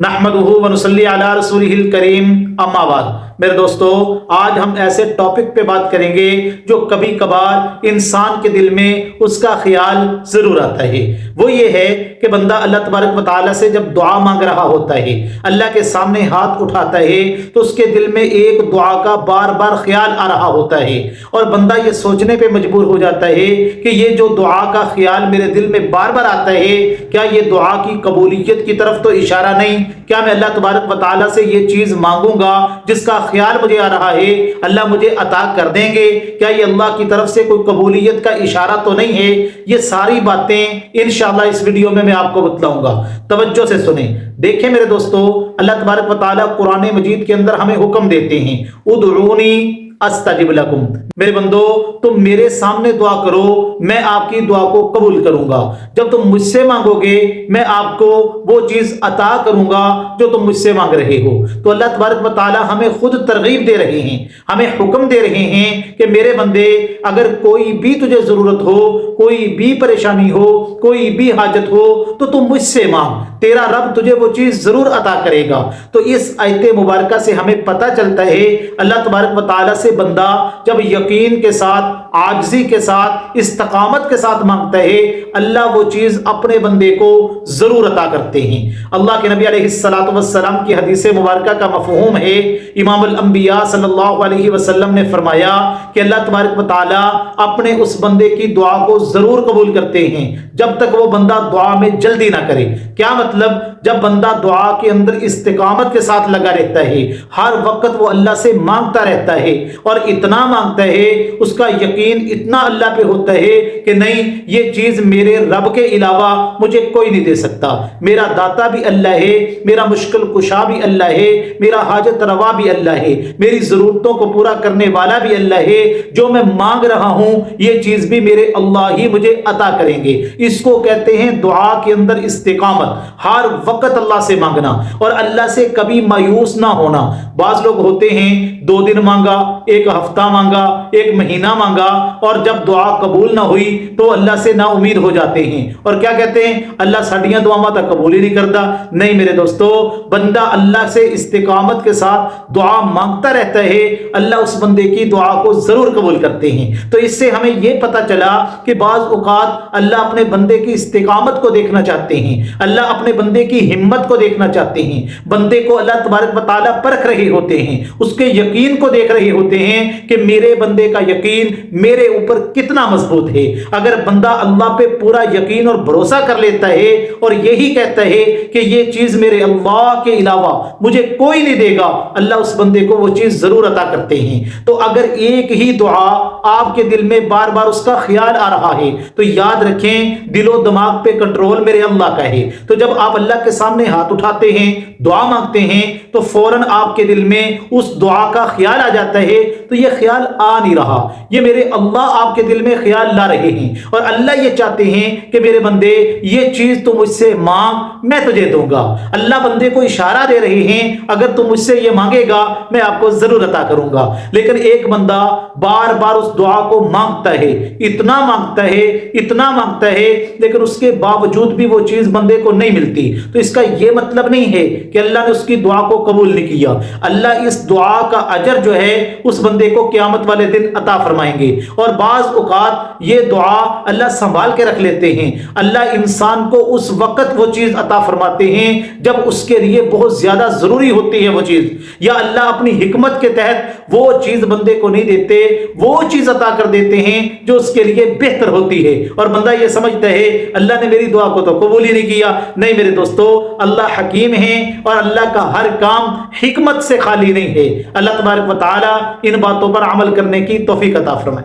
नहमदुहु व नुसल्ली अला रसूलिहिल करीम अम्मा बाद। मेरे दोस्तों, आज हम ऐसे टॉपिक पे बात करेंगे जो कभी कभार इंसान के दिल में उसका ख्याल जरूर आता है। वो ये है कि बंदा अल्लाह तबारक व तआला से जब दुआ मांग रहा होता है, अल्लाह के सामने हाथ उठाता है, तो उसके दिल में एक दुआ का बार बार ख्याल आ रहा होता है और बंदा ये सोचने पे मजबूर हो जाता है कि ये जो दुआ का ख्याल मेरे दिल में बार बार आता है, क्या ये दुआ की कबूलियत की तरफ तो इशारा नहीं? क्या मैं अल्लाह तबारक व तआला से ये चीज मांगूंगा जिसका ख्याल मुझे आ रहा है, अल्लाह मुझे अता कर देंगे? क्या ये अल्लाह की तरफ से कोई कबूलियत का इशारा तो नहीं है? ये सारी बातें इंशाअल्लाह इस वीडियो में मैं आपको बतलाऊंगा। तवज्जो से सुने। देखें मेरे दोस्तों, अल्लाह तबारक व तआला कुरान मजीद के अंदर हमें हुक्म देते हैं, उदऊनी अस्तजिब लकुम। मेरे बंदो, तुम मेरे सामने दुआ करो, मैं आपकी दुआ को कबूल करूंगा। जब तुम मुझसे मांगोगे, मैं आपको वो चीज अता करूंगा जो तुम मुझसे मांग रहे हो। तो अल्लाह तबारक व तआला हमें खुद तरगीब दे रहे हैं, हमें हुक्म दे रहे हैं कि मेरे बंदे, अगर कोई भी तुझे जरूरत हो, कोई भी परेशानी हो, कोई भी हाजत हो, तो तुम मुझसे मांग, तेरा रब तुझे वो चीज जरूर अता करेगा। तो इस आयत मुबारका से हमें पता चलता है अल्लाह तबारक व तआला से बंदा जब यकीन के साथ, आजिज़ी के साथ, इस्तकामत के साथ मांगता है, अल्लाह वो चीज अपने बंदे को जरूर अता करते हैं। अल्लाह के नबी अलैहिस्सलातु वस्सलाम की हदीस मुबारका का मफ़हूम है, इमाम अल अंबिया सल्लल्लाहु अलैहि वसल्लम ने फरमाया कि अल्लाह तबारक व तआला अपने उस बंदे की दुआ को जरूर कबूल करते हैं जब तक वो बंदा दुआ में जल्दी ना करे। क्या मतलब? जब बंदा दुआ के अंदर इस्तिकामत के साथ लगा रहता है, हर वक्त वो अल्लाह से मांगता रहता है और इतना मांगता है, उसका यकीन इतना अल्लाह पे होता है कि नहीं, ये चीज मेरे रब के अलावा मुझे कोई नहीं दे सकता। मेरा दाता भी अल्लाह है, मेरा मुश्किल कुशा भी अल्लाह है, मेरा हाजत रवा भी अल्लाह है, मेरी जरूरतों को पूरा करने वाला भी अल्लाह है। जो मैं मांग रहा हूं, ये चीज भी मेरे अल्लाह ही मुझे अता करेंगे। इसको कहते हैं दुआ के अंदर इस्तिकामत, हर वक्त अल्लाह से मांगना और अल्लाह से कभी मायूस ना होना। बाज लोग होते हैं, 2 दिन मांगा, 1 हफ्ता मांगा, 1 महीना मांगा और जब दुआ कबूल ना हुई तो अल्लाह से ना उम्मीद हो जाते हैं और क्या कहते हैं, अल्लाह साड़ियां दुआवां तक कबूल ही नहीं करता। नहीं मेरे दोस्तों, बंदा अल्लाह से इस्तिकामत के साथ दुआ मांगता रहता है, अल्लाह उस बंदे की दुआ को जरूर कबूल करते हैं। तो इससे हमें यह पता चला कि बाज औकात अल्लाह अपने बंदे की इस्तिकामत को देखना चाहते हैं, अल्लाह अपने बंदे की हिम्मत को देखना चाहते हैं। बंदे को अल्लाह तबारक व तआला परख रहे होते हैं, उसके यकीन को देख रहे होते हैं कि मेरे बंदे का यकीन मेरे ऊपर कितना मजबूत है। अगर बंदा अल्लाह पे पूरा यकीन और भरोसा कर लेता है और यही कहता है कि ये चीज मेरे अल्लाह के अलावा मुझे कोई नहीं देगा, अल्लाह उस बंदे को वो चीज जरूर अता करते हैं। तो अगर एक ही दुआ आपके दिल में बार बार उसका ख्याल आ रहा है, तो याद रखें, दिलो दिमाग पे कंट्रोल मेरे अल्लाह का है। तो जब आप अल्लाह के सामने हाथ उठाते हैं, दुआ मांगते हैं, तो फौरन आपके दिल में उस दुआ का ख्याल आ जाता है। तो ये ख्याल आ नहीं रहा, ये मेरे अल्लाह आपके दिल में ख्याल ला रहे हैं और अल्लाह ये चाहते हैं कि मेरे बंदे, ये चीज तू मुझसे मांग, मैं तुझे दूंगा। अल्लाह बंदे को इशारा दे रहे हैं, अगर तू मुझसे ये मांगेगा मैं आपको जरूर अता करूंगा। लेकिन एक बंदा बार बार उस दुआ को मांगता है, इतना मांगता है, इतना मांगता है, लेकिन उसके बावजूद भी वो चीज बंदे को नहीं मिलती। तो इसका यह मतलब नहीं है कि अल्लाह ने उसकी दुआ को कबूल नहीं किया। अल्लाह इस दुआ का अजर जो है उस बंदे को क़यामत वाले दिन अता फरमाएंगे। और बाज औकात ये दुआ अल्लाह संभाल के रख लेते हैं। अल्लाह इंसान को उस वक्त वो चीज अता फरमाते हैं जब उसके लिए बहुत ज्यादा जरूरी होती है वो चीज, या अल्लाह अपनी हिकमत के तहत वो चीज बंदे को नहीं देते, वो चीज अता कर देते हैं जो उसके लिए बेहतर होती है। और बंदा ये समझता है अल्लाह ने मेरी दुआ को तो कबूल ही नहीं किया। नहीं मेरे दोस्तों, अल्लाह हकीम है और अल्लाह का हर काम हिकमत से खाली नहीं है। अल्लाह तबारक व तआला इन बातों पर अमल करने की तौफीक अता फरमाए।